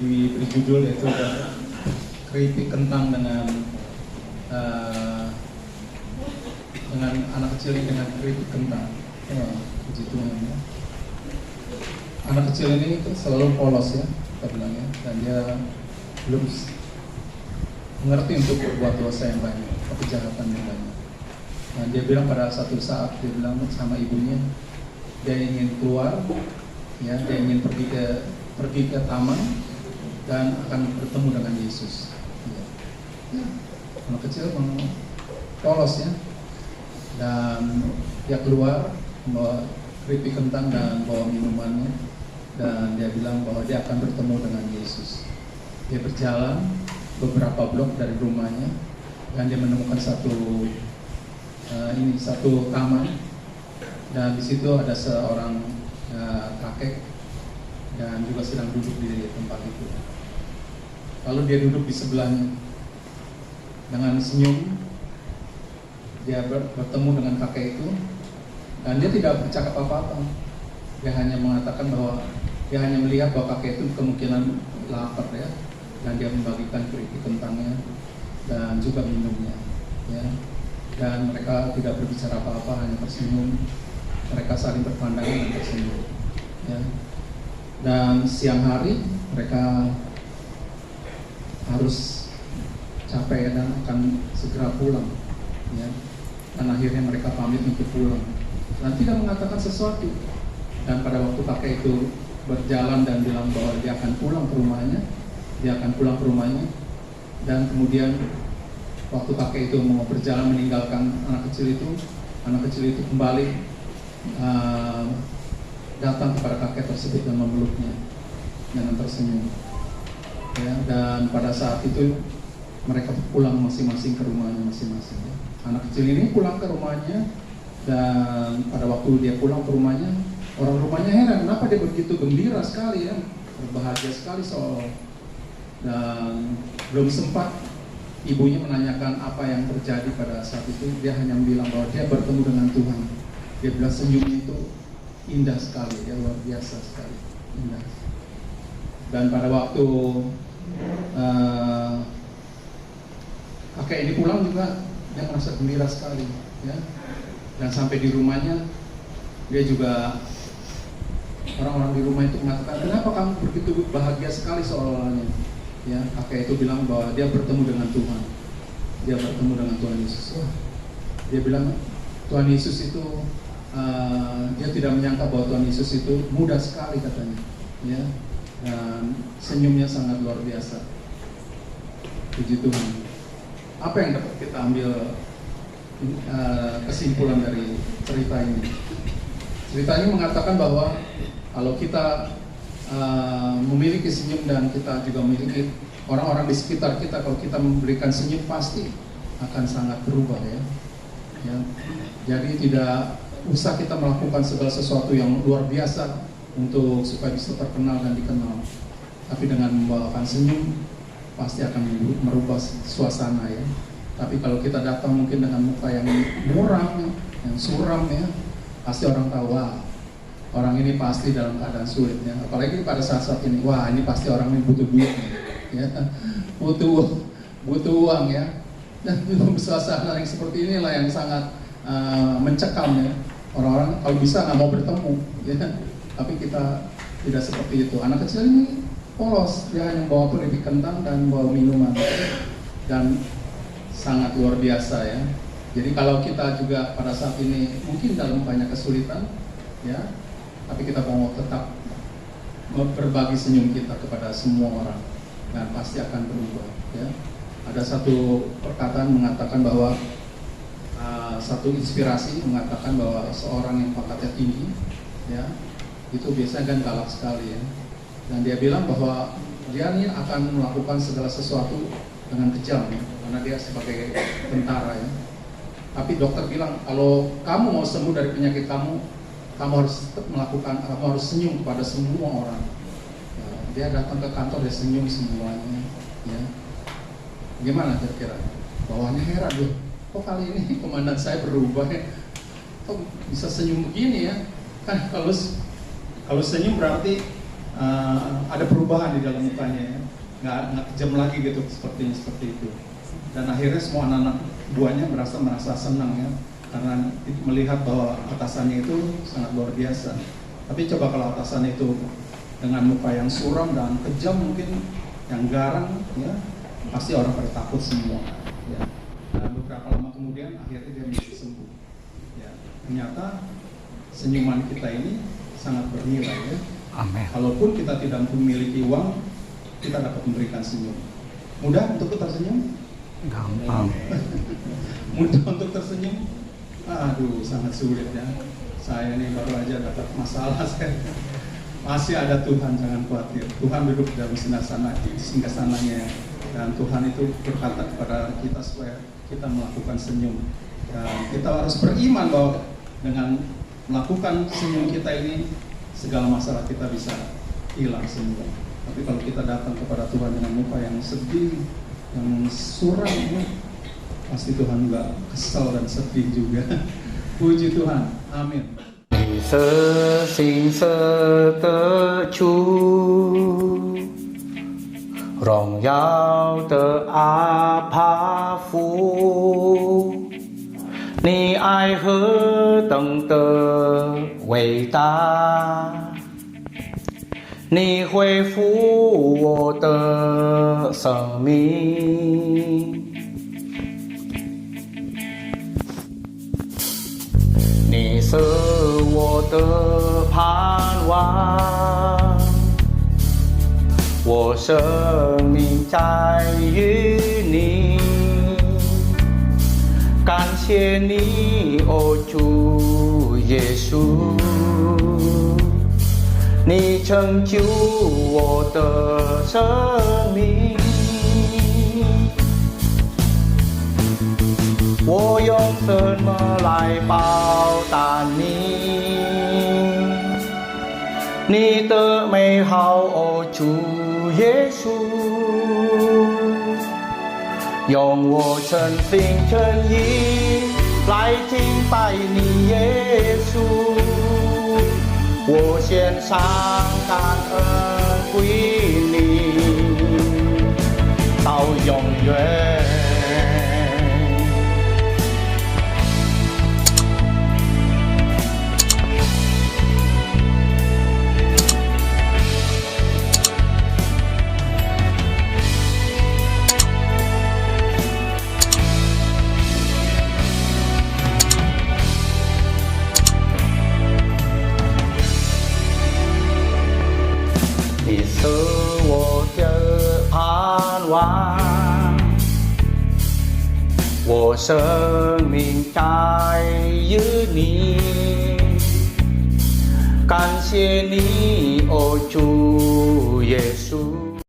diberi judul yaitu keripik kentang dengan anak kecil ini dengan keripik kentang. Puji Tuhan ya. Anak kecil ini selalu polos ya, kita bilang ya, dan dia belum mengerti untuk berbuat dosa yang banyak, kejahatan yang banyak. Dan dia bilang pada satu saat dia bilang sama ibunya, dia ingin keluar, ya, dia ingin pergi ke taman dan akan bertemu dengan Yesus. Ya. Anak kecil polos ya, dan dia keluar membawa keripik kentang dan bawa minumannya, dan dia bilang bahwa dia akan bertemu dengan Yesus. Dia berjalan beberapa blok dari rumahnya dan dia menemukan satu taman, dan di situ ada seorang kakek dan juga sedang duduk di tempat itu. Lalu dia duduk di sebelahnya dengan senyum. Dia bertemu dengan kakek itu dan dia tidak bercakap apa-apa. Dia hanya mengatakan bahwa dia hanya melihat bahwa kakek itu kemungkinan lapar ya, dan dia membagikan keripik kentangnya dan juga minumnya ya. Dan mereka tidak berbicara apa-apa, hanya tersenyum. Mereka saling berpandangan dan tersenyum ya. Dan siang hari mereka harus capek dan akan segera pulang ya. Dan akhirnya mereka pamit untuk pulang dan tidak mengatakan sesuatu. Dan pada waktu kakek itu berjalan dan bilang bahwa dia akan pulang ke rumahnya, dan kemudian waktu kakek itu mau berjalan meninggalkan anak kecil itu kembali datang kepada kakek tersebut dan memeluknya dengan tersenyum ya. Dan pada saat itu mereka pulang masing-masing ke rumahnya masing-masing ya. Anak kecil ini pulang ke rumahnya, dan pada waktu dia pulang ke rumahnya, orang rumahnya heran kenapa dia begitu gembira sekali ya, berbahagia sekali soal. Dan belum sempat ibunya menanyakan apa yang terjadi pada saat itu, dia hanya bilang bahwa dia bertemu dengan Tuhan. Dia bilang senyumnya itu indah sekali, ya, luar biasa sekali, indah. Dan pada waktu kakek ini pulang juga dia merasa gembira sekali ya. Dan sampai di rumahnya dia juga, orang-orang di rumah itu mengatakan, kenapa kamu begitu bahagia sekali seolah-olahnya ya. Kakek itu bilang bahwa dia bertemu dengan Tuhan, dia bertemu dengan Tuhan Yesus. Dia bilang Tuhan Yesus itu dia tidak menyangka bahwa Tuhan Yesus itu mudah sekali katanya ya, dan senyumnya sangat luar biasa. Puji Tuhan. Apa yang dapat kita ambil kesimpulan dari cerita ini? Cerita ini mengatakan bahwa kalau kita memiliki senyum dan kita juga memiliki orang-orang di sekitar kita, kalau kita memberikan senyum pasti akan sangat berubah ya. Jadi tidak usah kita melakukan segala sesuatu yang luar biasa untuk supaya bisa terkenal dan dikenal, tapi dengan membawakan senyum pasti akan merubah suasana ya. Tapi kalau kita datang mungkin dengan muka yang muram, yang suram ya, pasti orang tahu, wah, orang ini pasti dalam keadaan sulit ya. Apalagi pada saat-saat ini, wah, ini pasti orang ini butuh duit ya, butuh uang ya. Dan suasana yang seperti inilah yang sangat mencekam ya. Orang-orang kalau bisa nggak mau bertemu ya. Tapi kita tidak seperti itu. Anak kecil ini polos, dia hanya bawa keripik kentang dan bawa minuman, dan sangat luar biasa ya. Jadi kalau kita juga pada saat ini mungkin dalam banyak kesulitan ya, tapi kita mau tetap berbagi senyum kita kepada semua orang, dan pasti akan berubah ya. Ada satu perkataan mengatakan bahwa satu inspirasi mengatakan bahwa seorang yang pangkatnya tinggi ya, itu biasanya kan galak sekali ya. Dan dia bilang bahwa dia ini akan melakukan segala sesuatu dengan kejam ya, karena dia sebagai tentara ya. Tapi dokter bilang kalau kamu mau sembuh dari penyakit kamu harus tetap kamu harus senyum kepada semua orang ya. Dia datang ke kantor, dia senyum semuanya ya. Gimana kira-kira? Bawahnya heran loh, kok kali ini komandan saya berubah ya, kok bisa senyum begini ya. Kan kalau senyum berarti ada perubahan di dalam mukanya, ya. Nggak kejam lagi gitu seperti itu. Dan akhirnya semua anak-anak buahnya merasa senang ya, karena melihat bahwa atasannya itu sangat luar biasa. Tapi coba kalau atasannya itu dengan muka yang suram dan kejam, mungkin yang garang, ya pasti orang pada takut semua. Ya. Dan beberapa lama kemudian akhirnya dia bisa sembuh. Ya. Ternyata senyuman kita ini sangat bernilai ya. Amin. Kalaupun kita tidak memiliki uang, kita dapat memberikan senyum. Mudah untuk tersenyum? Gampang. Mudah untuk tersenyum? Aduh, sangat sulit ya. Saya ini baru aja dapat masalah. Masih ada Tuhan, jangan khawatir. Tuhan duduk dalam singgasananya, dan Tuhan itu berkata kepada kita supaya kita melakukan senyum. Dan kita harus beriman bahwa dengan melakukan senyum kita ini, segala masalah kita bisa hilang semua. Tapi kalau kita datang kepada Tuhan dengan muka yang sedih, yang suram, pasti Tuhan nggak kesal dan sedih juga. Puji Tuhan, amin. 你是信实的主，荣耀的阿爸父，你爱何等的伟大！你恢复我的生命。你是我的盼望，我生命在于你。感谢你，哦主耶稣，你拯救我的生命。我用什么来报答你？你的美好，哦主耶稣，用我真心真意来敬拜你耶稣。我献上感恩归你，到永远。你是我的盼望，我生命在于你。感谢你，哦主耶稣。